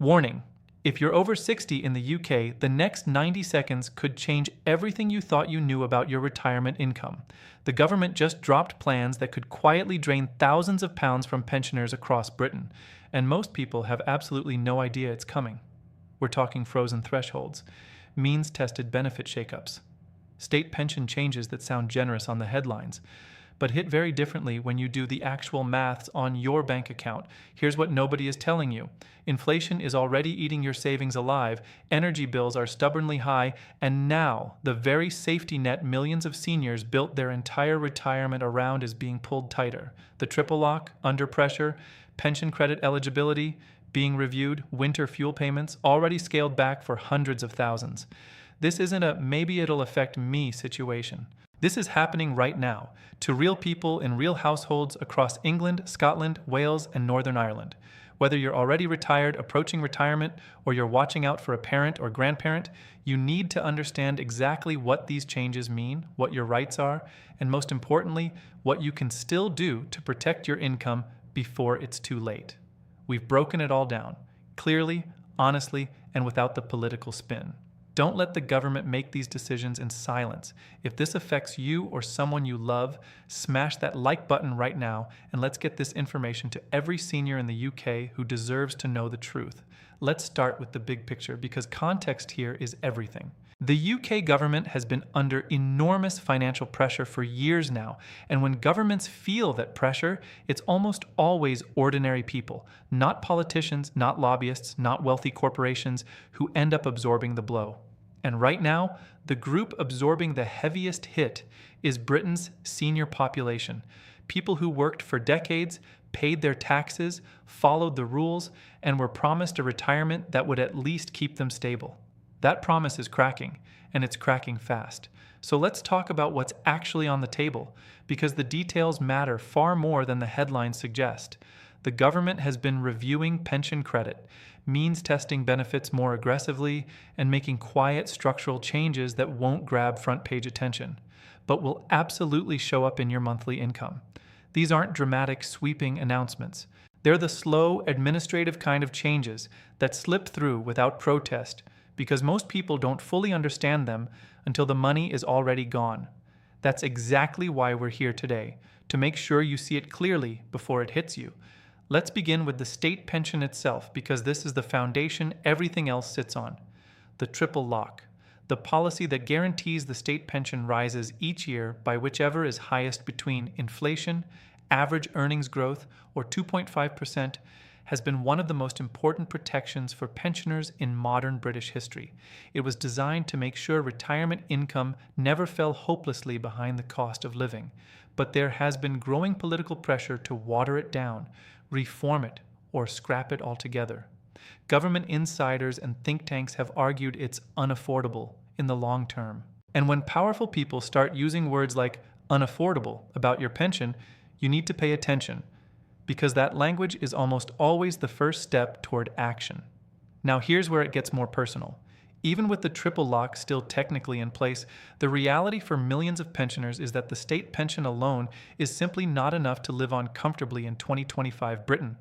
Warning: if you're over 60 in the UK, the next 90 seconds could change everything you thought you knew about your retirement income. The government just dropped plans that could quietly drain thousands of pounds from pensioners across Britain, and most people have absolutely no idea it's coming. We're talking frozen thresholds, means-tested benefit shakeups, state pension changes that sound generous on the headlines, but hit very differently when you do the actual maths on your bank account. Here's what nobody is telling you. Inflation is already eating your savings alive, energy bills are stubbornly high, and now the very safety net millions of seniors built their entire retirement around is being pulled tighter. The triple lock, under pressure, pension credit eligibility being reviewed, winter fuel payments already scaled back for hundreds of thousands. This isn't a maybe it'll affect me situation. This is happening right now, to real people in real households across England, Scotland, Wales, and Northern Ireland. Whether you're already retired, approaching retirement, or you're watching out for a parent or grandparent, you need to understand exactly what these changes mean, what your rights are, and most importantly, what you can still do to protect your income before it's too late. We've broken it all down, clearly, honestly, and without the political spin. Don't let the government make these decisions in silence. If this affects you or someone you love, smash that like button right now and let's get this information to every senior in the UK who deserves to know the truth. Let's start with the big picture because context here is everything. The UK government has been under enormous financial pressure for years now, and when governments feel that pressure, it's almost always ordinary people, not politicians, not lobbyists, not wealthy corporations, who end up absorbing the blow. And right now, the group absorbing the heaviest hit is Britain's senior population, people who worked for decades, paid their taxes, followed the rules, and were promised a retirement that would at least keep them stable. That promise is cracking, and it's cracking fast. So let's talk about what's actually on the table, because the details matter far more than the headlines suggest. The government has been reviewing pension credit, means testing benefits more aggressively, and making quiet structural changes that won't grab front-page attention, but will absolutely show up in your monthly income. These aren't dramatic, sweeping announcements. They're the slow, administrative kind of changes that slip through without protest, because most people don't fully understand them until the money is already gone. That's exactly why we're here today, to make sure you see it clearly before it hits you. Let's begin with the state pension itself, because this is the foundation everything else sits on. The triple lock, the policy that guarantees the state pension rises each year by whichever is highest between inflation, average earnings growth, or 2.5%, has been one of the most important protections for pensioners in modern British history. It was designed to make sure retirement income never fell hopelessly behind the cost of living. But there has been growing political pressure to water it down, reform it, or scrap it altogether. Government insiders and think tanks have argued it's unaffordable in the long term. And when powerful people start using words like unaffordable about your pension, you need to pay attention, because that language is almost always the first step toward action. Now here's where it gets more personal. Even with the triple lock still technically in place, the reality for millions of pensioners is that the state pension alone is simply not enough to live on comfortably in 2025 Britain.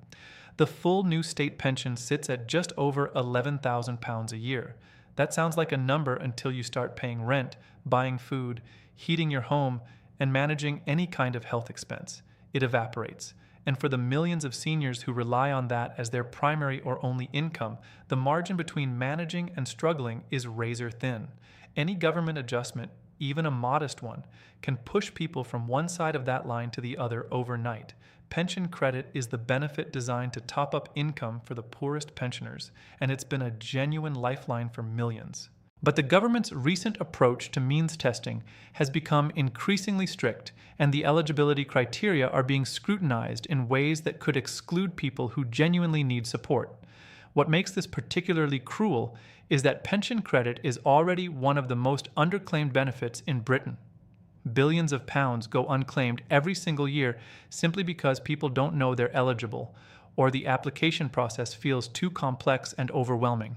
The full new state pension sits at just over £11,000 a year. That sounds like a number until you start paying rent, buying food, heating your home, and managing any kind of health expense. It evaporates. And for the millions of seniors who rely on that as their primary or only income, the margin between managing and struggling is razor thin. Any government adjustment, even a modest one, can push people from one side of that line to the other overnight. Pension credit is the benefit designed to top up income for the poorest pensioners, and it's been a genuine lifeline for millions. But the government's recent approach to means testing has become increasingly strict, and the eligibility criteria are being scrutinized in ways that could exclude people who genuinely need support. What makes this particularly cruel is that pension credit is already one of the most underclaimed benefits in Britain. Billions of pounds go unclaimed every single year simply because people don't know they're eligible, or the application process feels too complex and overwhelming.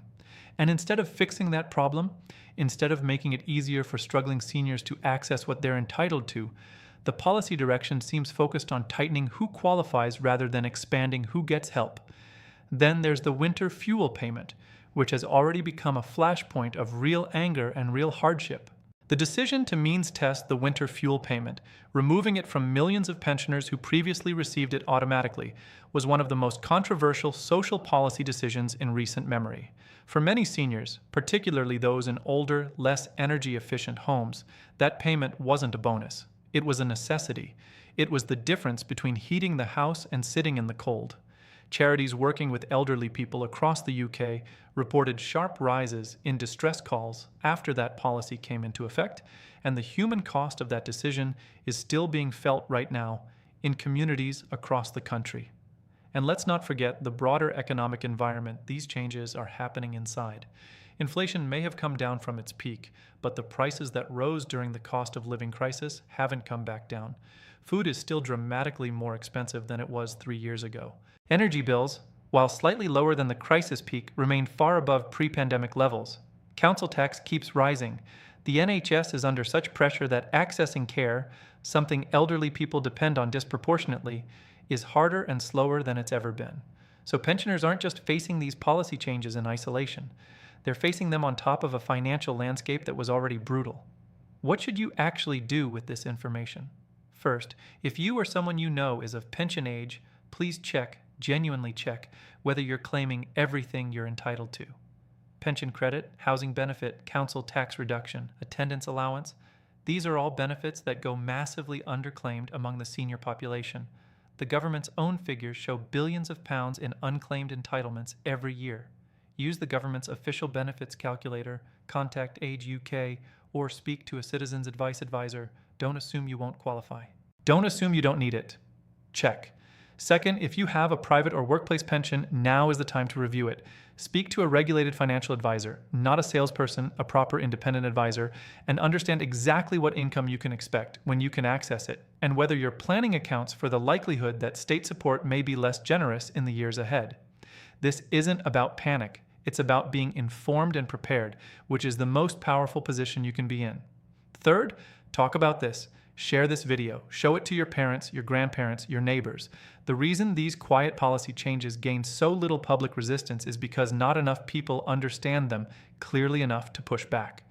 And instead of fixing that problem, instead of making it easier for struggling seniors to access what they're entitled to, the policy direction seems focused on tightening who qualifies rather than expanding who gets help. Then there's the winter fuel payment, which has already become a flashpoint of real anger and real hardship. The decision to means test the winter fuel payment, removing it from millions of pensioners who previously received it automatically, was one of the most controversial social policy decisions in recent memory. For many seniors, particularly those in older, less energy-efficient homes, that payment wasn't a bonus. It was a necessity. It was the difference between heating the house and sitting in the cold. Charities working with elderly people across the UK reported sharp rises in distress calls after that policy came into effect, and the human cost of that decision is still being felt right now in communities across the country. And let's not forget the broader economic environment these changes are happening inside. Inflation may have come down from its peak, but the prices that rose during the cost of living crisis haven't come back down. Food is still dramatically more expensive than it was 3 years ago. Energy bills, while slightly lower than the crisis peak, remain far above pre-pandemic levels. Council tax keeps rising. The NHS is under such pressure that accessing care, something elderly people depend on disproportionately, is harder and slower than it's ever been. So pensioners aren't just facing these policy changes in isolation. They're facing them on top of a financial landscape that was already brutal. What should you actually do with this information? First, if you or someone you know is of pension age, please genuinely check, whether you're claiming everything you're entitled to. Pension credit, housing benefit, council tax reduction, attendance allowance, these are all benefits that go massively underclaimed among the senior population. The government's own figures show billions of pounds in unclaimed entitlements every year. Use the government's official benefits calculator, contact Age UK, or speak to a citizen's advice advisor. Don't assume you won't qualify. Don't assume you don't need it. Check. Second, if you have a private or workplace pension, now is the time to review it. Speak to a regulated financial advisor, not a salesperson, a proper independent advisor, and understand exactly what income you can expect, when you can access it, and whether your planning accounts for the likelihood that state support may be less generous in the years ahead. This isn't about panic. It's about being informed and prepared, which is the most powerful position you can be in. Third, talk about this. Share this video. Show it to your parents, your grandparents, your neighbors. The reason these quiet policy changes gain so little public resistance is because not enough people understand them clearly enough to push back.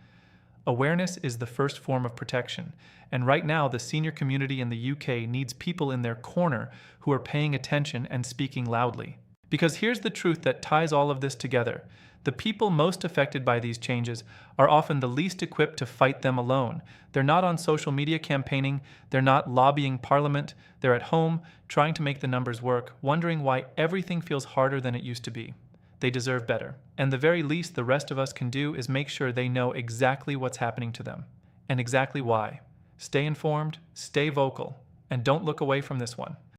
Awareness is the first form of protection, and right now the senior community in the UK needs people in their corner who are paying attention and speaking loudly. Because here's the truth that ties all of this together. The people most affected by these changes are often the least equipped to fight them alone. They're not on social media campaigning, they're not lobbying Parliament, they're at home, trying to make the numbers work, wondering why everything feels harder than it used to be. They deserve better. And the very least the rest of us can do is make sure they know exactly what's happening to them, and exactly why. Stay informed, stay vocal, and don't look away from this one.